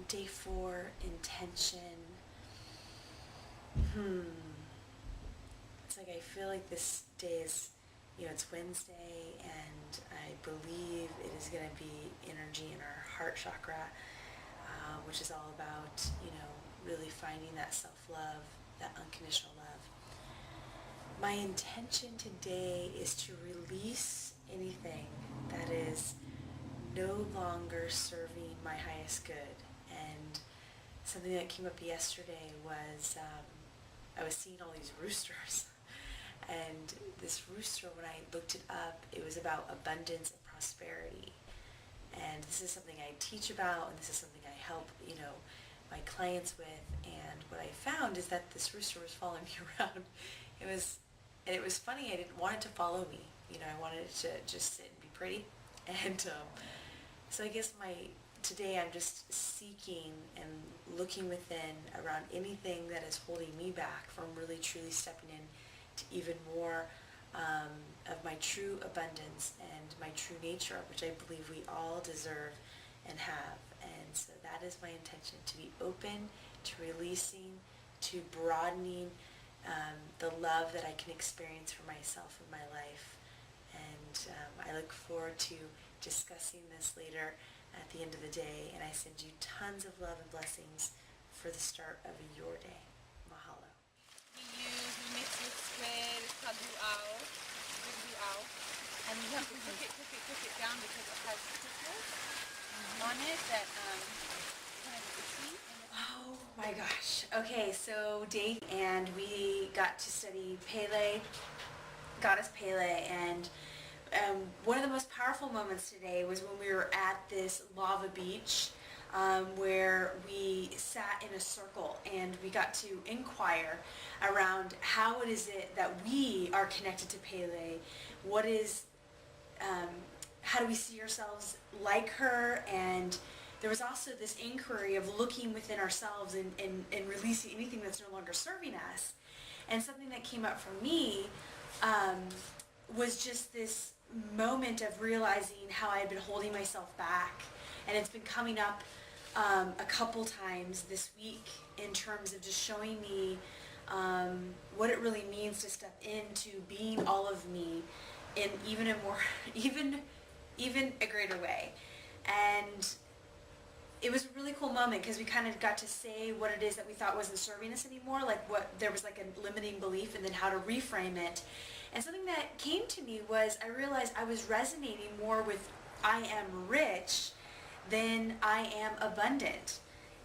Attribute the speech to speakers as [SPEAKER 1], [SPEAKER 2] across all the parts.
[SPEAKER 1] Day 4, intention. It's like I feel like this day is, it's Wednesday, and I believe it is going to be energy in our heart chakra, which is all about, really finding that self-love, that unconditional love. My intention today is to release anything that is no longer serving my highest good. And something that came up yesterday was I was seeing all these roosters. And this rooster, when I looked it up, it was about abundance and prosperity. And this is something I teach about, and this is something I help, my clients with. And what I found is that this rooster was following me around. It was funny. I didn't want it to follow me. I wanted it to just sit and be pretty. And so I guess today I'm just seeking and looking within around anything that is holding me back from really truly stepping in to even more of my true abundance and my true nature, which I believe we all deserve and have. And so that is my intention, to be open to releasing, to broadening the love that I can experience for myself in my life. And I look forward to discussing this later at the end of the day. And I send you tons of love and blessings for the start of your day. Mahalo.
[SPEAKER 2] We mix with square, it's called luau, and you have to cook it down because it has stickers on it that kind of itchy.
[SPEAKER 1] Oh my gosh. Okay, so day, and we got to study Pele, Goddess Pele, and one of the most powerful moments today was when we were at this lava beach where we sat in a circle and we got to inquire around how it is that we are connected to Pele. What is, how do we see ourselves like her? And there was also this inquiry of looking within ourselves and releasing anything that's no longer serving us. And something that came up for me was just this moment of realizing how I had been holding myself back. And it's been coming up a couple times this week in terms of just showing me what it really means to step into being all of me in even a more, even a greater way. And it was a really cool moment because we kind of got to say what it is that we thought wasn't serving us anymore, like what there was like a limiting belief, and then how to reframe it. And something that came to me was I realized I was resonating more with I am rich than I am abundant.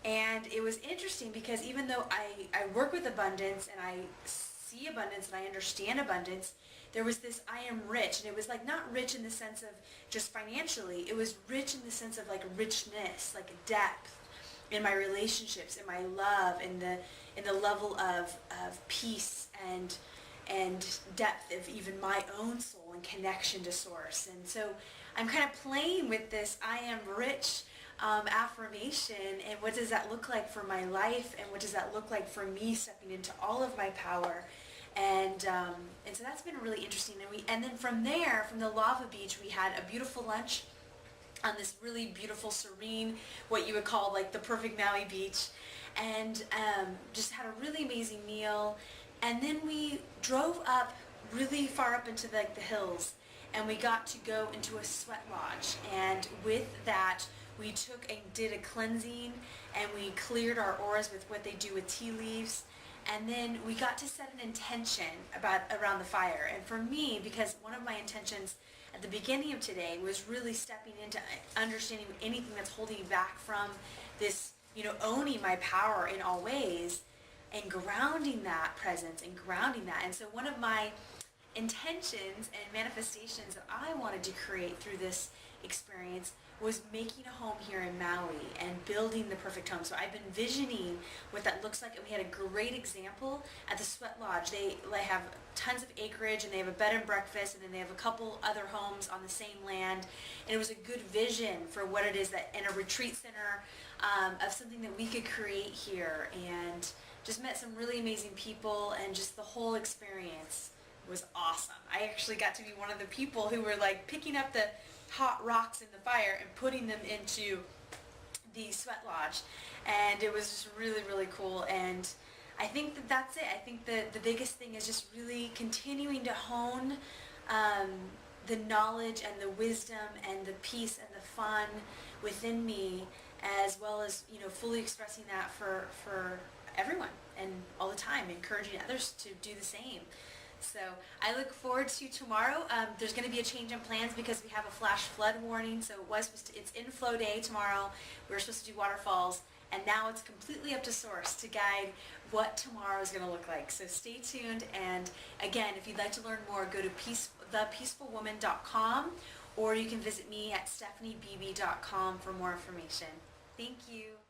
[SPEAKER 1] And it was interesting because even though I work with abundance and I see abundance and I understand abundance, there was this I am rich, and it was like not rich in the sense of just financially, it was rich in the sense of like richness, like depth in my relationships, in my love, in the level of peace and depth of even my own soul and connection to source. And so I'm kind of playing with this I am rich affirmation, and what does that look like for my life, and what does that look like for me stepping into all of my power. And so that's been really interesting. And then from there, from the lava beach, we had a beautiful lunch on this really beautiful, serene, what you would call like the perfect Maui beach, and just had a really amazing meal. And then we drove up really far up into the hills, and we got to go into a sweat lodge. And with that, we did a cleansing, and we cleared our auras with what they do with tea leaves. And then we got to set an intention around the fire. And for me, because one of my intentions at the beginning of today was really stepping into understanding anything that's holding me back from this, owning my power in all ways, and grounding that presence and grounding that. And so one of my intentions and manifestations that I wanted to create through this experience was making a home here in Maui and building the perfect home. So I've been visioning what that looks like, and we had a great example at the Sweat Lodge. They have tons of acreage, and they have a bed and breakfast, and then they have a couple other homes on the same land. And it was a good vision for what it is that in a retreat center of something that we could create here. And just met some really amazing people, and just the whole experience was awesome. I actually got to be one of the people who were like picking up the hot rocks in the fire and putting them into the sweat lodge, and it was just really, really cool. And I think that that's it. I think the biggest thing is just really continuing to hone the knowledge and the wisdom and the peace and the fun within me, as well as, you know, fully expressing that for everyone and all the time, encouraging others to do the same. So I look forward to tomorrow. There's going to be a change in plans because we have a flash flood warning. So it's inflow day tomorrow. We were supposed to do waterfalls, and now it's completely up to Source to guide what tomorrow is going to look like. So stay tuned. And again, if you'd like to learn more, go to thepeacefulwoman.com, or you can visit me at stephaniebeeby.com for more information. Thank you.